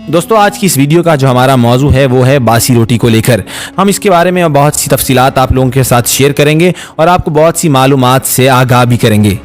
दोस्तों आज की इस वीडियो का जो हमारा मौजू है वो है बासी रोटी को लेकर। हम इसके बारे में बहुत सी तफसीलात आप लोगों के साथ शेयर करेंगे और आपको बहुत सी मालूमात से आगाह भी करेंगे।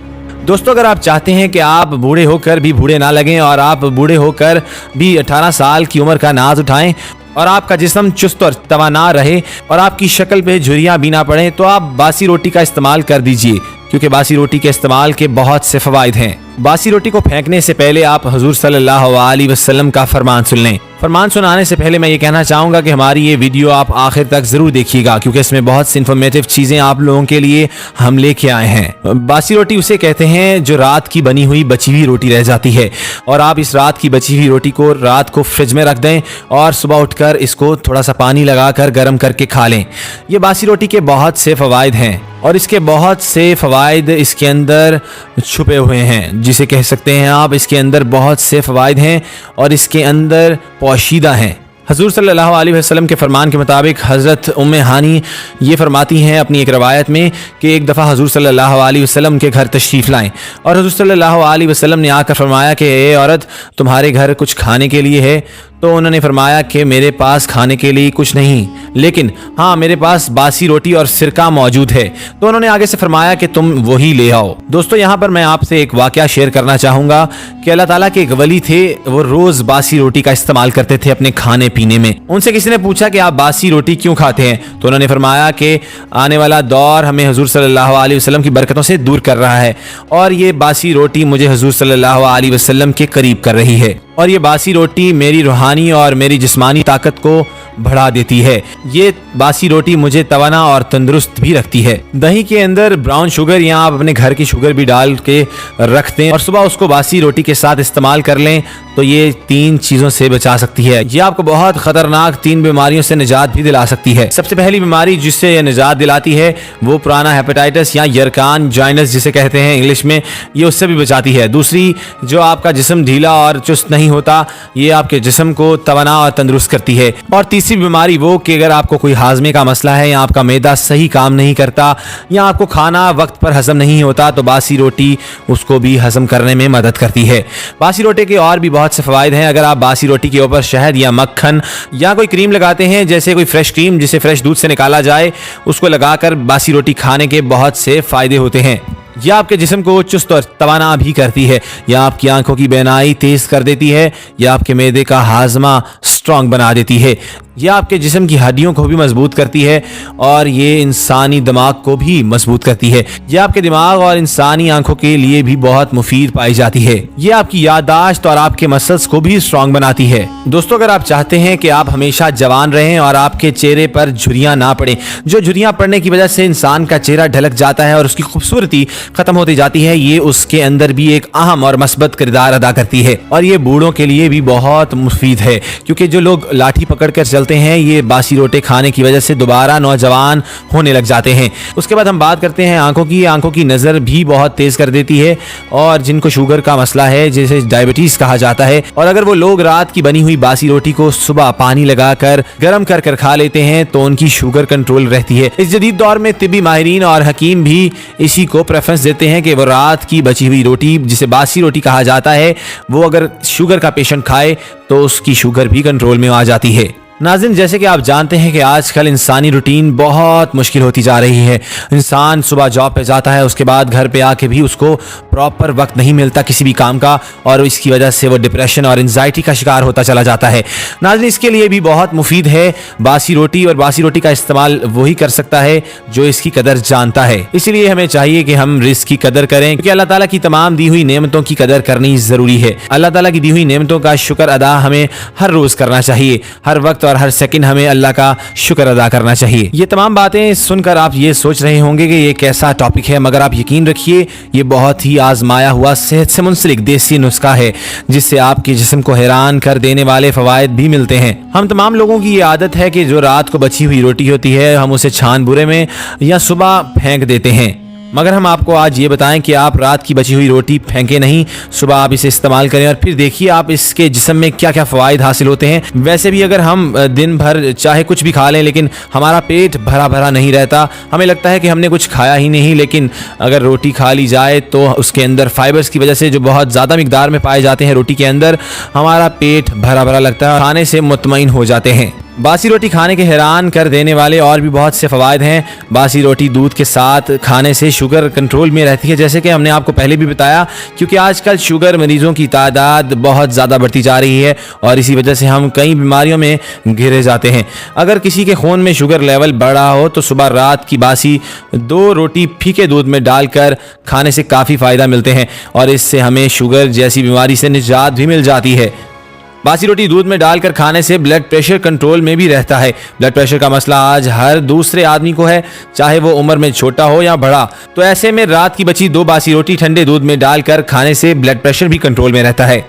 दोस्तों अगर आप चाहते हैं कि आप बूढ़े होकर भी बूढ़े ना लगें और आप बूढ़े होकर भी 18 साल की उम्र का नाज उठाएं और आपका जिस्म चुस्त और तवाना रहे और आपकी शक्ल पे झुर्रियाँ भी ना पड़ें, तो आप बासी रोटी का इस्तेमाल कर दीजिए, क्योंकि बासी रोटी के इस्तेमाल के बहुत से फ़वाइद हैं। बासी रोटी को फेंकने से पहले आप हुजूर सल्लल्लाहु अलैहि वसल्लम का फरमान सुन लें। फरमान सुनाने से पहले मैं ये कहना चाहूँगा कि हमारी ये वीडियो आप आखिर तक ज़रूर देखिएगा, क्योंकि इसमें बहुत सी इन्फॉर्मेटिव चीज़ें आप लोगों के लिए हम लेके आए हैं। बासी रोटी उसे कहते हैं जो रात की बनी हुई बची हुई रोटी रह जाती है और आप इस रात की बची हुई रोटी को रात को फ्रिज में रख दें और सुबह उठकर इसको थोड़ा सा पानी लगाकर गर्म करके खा लें। ये बासी रोटी के बहुत से फ़वाइद हैं और इसके बहुत से फ़वाइद इसके अंदर छुपे हुए हैं, जिसे कह सकते हैं आप इसके अंदर बहुत से फ़वाइद हैं और इसके अंदर पोशीदा हैं। हजूर सल्लल्लाहु अलैहि वसल्लम के फरमान के मुताबिक हज़रत उम्मे हानी ये फरमाती हैं अपनी एक रवायत में कि एक दफ़ा हजूर सल्लल्लाहु अलैहि वसल्लम के घर तशरीफ़ लाएं और हजूर सल्लल्लाहु अलैहि वसल्लम ने आकर फरमाया कि ए औरत, तुम्हारे घर कुछ खाने के लिए है? तो उन्होंने फरमाया कि मेरे पास खाने के लिए कुछ नहीं, लेकिन हाँ मेरे पास बासी रोटी और सिरका मौजूद है। तो उन्होंने आगे से फरमाया कि तुम वही ले आओ। दोस्तों यहाँ पर मैं आपसे एक वाक़या शेयर करना चाहूँगा कि अल्लाह ताला के एक वली थे, वो रोज़ बासी रोटी का इस्तेमाल करते थे अपने खाने पीने में। उनसे किसी ने पूछा कि आप बासी रोटी क्यों खाते हैं? तो उन्होंने फरमाया कि आने वाला दौर हमें हुजूर सल्लल्लाहु अलैहि वसल्लम की बरकतों से दूर कर रहा है और ये बासी रोटी मुझे हुजूर सल्लल्लाहु अलैहि वसल्लम के करीब कर रही है और ये बासी रोटी मेरी रूहानी और मेरी जिस्मानी ताकत को बढ़ा देती है। ये बासी रोटी मुझे तवाना और तंदुरुस्त भी रखती है। दही के अंदर ब्राउन शुगर या आप अपने घर की शुगर भी डाल के रख दें और सुबह उसको बासी रोटी के साथ इस्तेमाल कर लें तो ये 3 चीज़ों से बचा सकती है। ये आपको बहुत ख़तरनाक 3 बीमारियों से निजात भी दिला सकती है। सबसे पहली बीमारी जिससे ये निजात दिलाती है वो पुराना हेपेटाइटिस या यरकान जॉइनस जिसे कहते हैं इंग्लिश में, ये उससे भी बचाती है। दूसरी, जो आपका जिस्म ढीला और चुस्त नहीं होता, ये आपके जिस्म को तवाना और तंदुरुस्त करती है। और तीसरी बीमारी वो कि अगर आपको कोई हाजमे का मसला है या आपका मैदा सही काम नहीं करता या आपको खाना वक्त पर हजम नहीं होता, तो बासी रोटी उसको भी हजम करने में मदद करती है। बासी रोटी के और भी बहुत से फ़वाइद हैं। अगर आप बासी रोटी के ऊपर शहद या मक्खन या कोई क्रीम लगाते हैं, जैसे कोई फ्रेश क्रीम जिसे फ्रेश दूध से निकाला जाए, उसको लगाकर बासी रोटी खाने के बहुत से फ़ायदे होते हैं। यह आपके जिस्म को चुस्त और तवाना भी करती है, या आपकी आंखों की बीनाई तेज़ कर देती है, या आपके मैदे का हाजमा स्ट्रॉन्ग बना देती है, यह आपके जिस्म की हड्डियों को भी मजबूत करती है और ये इंसानी दिमाग को भी मजबूत करती है। यह आपके दिमाग और इंसानी आंखों के लिए भी बहुत मुफीद पाई जाती है। यह आपकी याददाश्त और आपके मसल्स को भी स्ट्रॉन्ग बनाती है। दोस्तों अगर आप चाहते हैं कि आप हमेशा जवान रहें और आपके चेहरे पर झुर्रियाँ ना पड़े, जो झुर्रियाँ पड़ने की वजह से इंसान का चेहरा ढलक जाता है और उसकी खूबसूरती खत्म होती जाती है, ये उसके अंदर भी एक अहम और मस्बत किरदार अदा करती है। और ये बूढ़ों के लिए भी बहुत मुफीद है, क्योंकि जो लोग लाठी पकड़ कर चलते हैं, ये बासी रोटी खाने की वजह से दोबारा नौजवान होने लग जाते हैं। उसके बाद हम बात करते हैं आंखों की नज़र भी बहुत तेज़ कर देती है और जिनको शुगर का मसला है, जिसे डायबिटीज़ कहा जाता है, और अगर वो लोग रात की बनी हुई बासी रोटी को सुबह पानी लगाकर गर्म कर खा लेते हैं तो उनकी शुगर कंट्रोल रहती है। इस जदीद दौर में तिब्बी माहिरीन और हकीम भी इसी को प्रेफरेंस देते हैं कि वो रात की बची हुई रोटी, जिसे बासी रोटी कहा जाता है, वो अगर शुगर का पेशेंट खाए तो उसकी शुगर भी कंट्रोल में आ जाती है। नाज़रीन, जैसे कि आप जानते हैं कि आजकल इंसानी रूटीन बहुत मुश्किल होती जा रही है। इंसान सुबह जॉब पे जाता है, उसके बाद घर पे आके भी उसको प्रॉपर वक्त नहीं मिलता किसी भी काम का और इसकी वजह से वो डिप्रेशन और एंजाइटी का शिकार होता चला जाता है। नाज़रीन, इसके लिए भी बहुत मुफीद है बासी रोटी, और बासी रोटी का इस्तेमाल वही कर सकता है जो इसकी कदर जानता है। इसीलिए हमें चाहिए कि हम रिस्क की कदर करें, क्योंकि अल्लाह ताला की तमाम दी हुई नेमतों की कदर करनी ज़रूरी है। अल्लाह ताला की दी हुई नेमतों का शुक्र अदा हमें हर रोज़ करना चाहिए। हर वक्त और हर सेकंड हमें अल्लाह का शुक्र अदा करना चाहिए। ये तमाम बातें सुनकर आप ये सोच रहे होंगे कि ये कैसा टॉपिक है, मगर आप यकीन रखिए ये बहुत ही आजमाया हुआ सेहत से मुंसलिक देसी नुस्खा है, जिससे आपके जिस्म को हैरान कर देने वाले फवायद भी मिलते हैं। हम तमाम लोगों की ये आदत है कि जो रात को बची हुई रोटी होती है, हम उसे छान बुरे में या सुबह फेंक देते हैं, मगर हम आपको आज ये बताएं कि आप रात की बची हुई रोटी फेंकें नहीं, सुबह आप इसे इस्तेमाल करें और फिर देखिए आप इसके जिस्म में क्या क्या फ़वाइद हासिल होते हैं। वैसे भी अगर हम दिन भर चाहे कुछ भी खा लें लेकिन हमारा पेट भरा भरा नहीं रहता, हमें लगता है कि हमने कुछ खाया ही नहीं, लेकिन अगर रोटी खा ली जाए तो उसके अंदर फाइबर्स की वजह से जो बहुत ज़्यादा मिकदार में पाए जाते हैं रोटी के अंदर, हमारा पेट भरा भरा लगता है, खाने से मुतमईन हो जाते हैं। बासी रोटी खाने के हैरान कर देने वाले और भी बहुत से फ़वाइद हैं। बासी रोटी दूध के साथ खाने से शुगर कंट्रोल में रहती है, जैसे कि हमने आपको पहले भी बताया, क्योंकि आजकल शुगर मरीजों की तादाद बहुत ज़्यादा बढ़ती जा रही है और इसी वजह से हम कई बीमारियों में घिरे जाते हैं। अगर किसी के खून में शुगर लेवल बढ़ा हो तो सुबह रात की बासी 2 रोटी फीके दूध में डालकर खाने से काफ़ी फ़ायदा मिलते हैं और इससे हमें शुगर जैसी बीमारी से निजात भी मिल जाती है। बासी रोटी दूध में डालकर खाने से ब्लड प्रेशर कंट्रोल में भी रहता है। ब्लड प्रेशर का मसला आज हर दूसरे आदमी को है, चाहे वो उम्र में छोटा हो या बड़ा। तो ऐसे में रात की बची 2 बासी रोटी ठंडे दूध में डालकर खाने से ब्लड प्रेशर भी कंट्रोल में रहता है।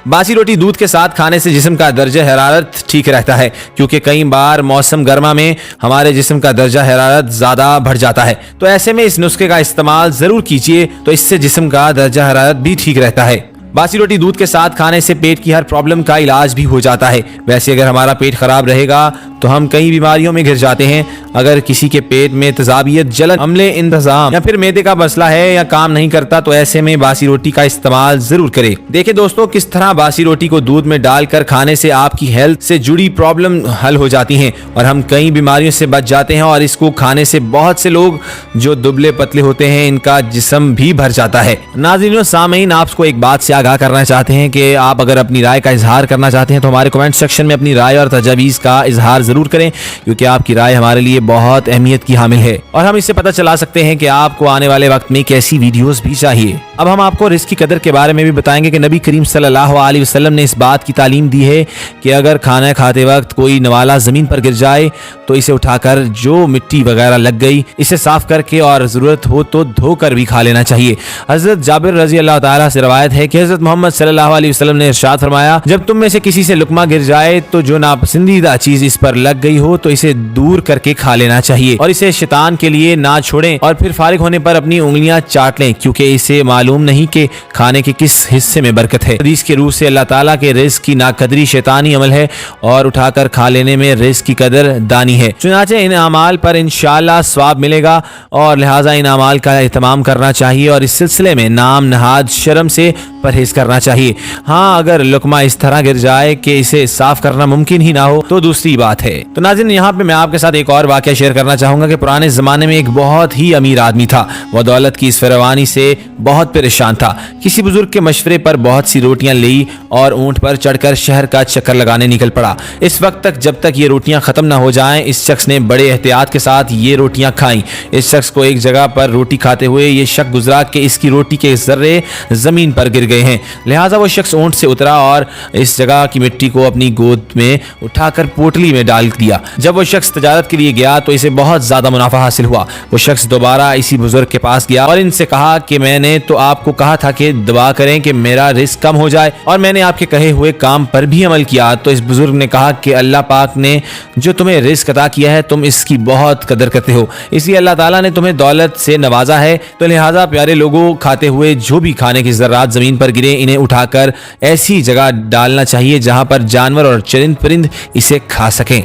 बासी रोटी दूध के साथ खाने से जिस्म का दर्जा हरारत ठीक रहता है, क्योंकि कई बार मौसम गर्मा में हमारे जिस्म का दर्जा हरारत ज़्यादा बढ़ जाता है। तो ऐसे में इस नुस्खे का इस्तेमाल ज़रूर कीजिए, तो इससे जिस्म का दर्जा हरारत भी ठीक रहता है। बासी रोटी दूध के साथ खाने से पेट की हर प्रॉब्लम का इलाज भी हो जाता है। वैसे अगर हमारा पेट खराब रहेगा तो हम कई बीमारियों में घिर जाते हैं। अगर किसी के पेट में तेजाबियत, जलन, अम्ले इंतजाम या फिर मैदे का मसला है या काम नहीं करता, तो ऐसे में बासी रोटी का इस्तेमाल जरूर करें। देखिए दोस्तों, किस तरह बासी रोटी को दूध में डालकर खाने से आपकी हेल्थ से जुड़ी प्रॉब्लम हल हो जाती हैं और हम कई बीमारियों से बच जाते हैं। और इसको खाने से बहुत से लोग जो दुबले पतले होते हैं, इनका जिस्म भी भर जाता है। नाज़रीन और सामीन, आपको एक बात से आगाह करना चाहते हैं कि आप अगर अपनी राय का इजहार करना चाहते हैं तो हमारे कमेंट सेक्शन में अपनी राय और तजावीज़ का इजहार जरूर करें, क्योंकि आपकी राय हमारे लिए बहुत अहमियत की हामिल है और हम इससे पता चला सकते हैं कि आपको आने वाले वक्त में कैसी वीडियोस भी चाहिए। अब हम आपको रिस्क की कदर के बारे में भी बताएंगे कि नबी करीम सल्लल्लाहु अलैहि वसल्लम ने इस बात की तालीम दी है कि अगर खाना खाते वक्त कोई नवाला जमीन पर गिर जाए तो इसे उठाकर जो मिट्टी वगैरह लग गई इसे साफ करके और जरूरत हो तो धोकर भी खा लेना चाहिए। हजरत जाबिर रजी अल्लाह ताला से रवायत है कि हजरत मोहम्मद सल्लल्लाहु अलैहि वसल्लम ने इरशाद फरमाया, जब तुम में से किसी से लुकमा गिर जाए तो जो नापसंदीदा चीज इस पर लग गई हो तो इसे दूर करके खा लेना चाहिए और इसे शैतान के लिए ना छोड़ें और फिर फारिग होने पर अपनी उंगलियां चाट लें, क्योंकि इसे मालूम नहीं कि खाने के किस हिस्से में बरकत है। हदीस के रूह से अल्लाह ताला के रिज़्क़ की नाकदरी शैतानी अमल है और उठाकर खा लेने में रिज़्क़ की कदर दानी है। चुनाचे इन अमाल पर इंशाअल्लाह सवाब मिलेगा और लिहाजा इन अमाल का एहतमाम करना चाहिए और इस सिलसिले में नाम नहाद शर्म से परहेज करना चाहिए। हाँ, अगर लुकमा इस तरह गिर जाए कि इसे साफ करना मुमकिन ही ना हो तो दूसरी बात है। तो नाज़रीन, यहाँ पे मैं आपके साथ एक और वाक़या शेयर करना चाहूँगा कि पुराने ज़माने में एक बहुत ही अमीर आदमी था। वह दौलत की इस फरावानी से बहुत परेशान था। किसी बुजुर्ग के मशवरे पर बहुत सी रोटियां ली और ऊंट पर चढ़कर शहर का चक्कर लगाने निकल पड़ा। इस वक्त तक जब तक ये रोटियां ख़त्म ना हो जाएं, इस शख्स ने बड़े एहतियात के साथ ये रोटियां खाईं। इस शख्स को एक जगह पर रोटी खाते हुए ये शक गुजरा कि इसकी रोटी के ज़र्रे ज़मीन पर गिर गए हैं। लिहाजा वो शख्स ऊंट से उतरा और इस जगह की मिट्टी को अपनी गोद में उठाकर पोटली में डाल दिया। जब वो शख्स तजारत के लिए गया तो इसे बहुत ज़्यादा मुनाफा हासिल हुआ। वो शख्स दोबारा इसी बुजुर्ग के पास गया और इनसे कहा कि मैंने तो आपको कहा था कि दुआ करें कि मेरा रिस्क कम हो जाए और मैंने आपके कहे हुए काम पर भी अमल किया। तो इस बुजुर्ग ने कहा कि अल्लाह पाक ने जो तुम्हें रिस्क अता किया है तुम इसकी बहुत कदर करते हो, इसलिए अल्लाह ताला ने तुम्हें दौलत से नवाजा है। तो लिहाजा प्यारे लोगों, खाते हुए जो भी खाने की ज़र्रात ज़मीन पर गिरे इन्हें उठाकर ऐसी जगह डालना चाहिए जहाँ पर जानवर और चरिंद परिंद इसे खा सकें।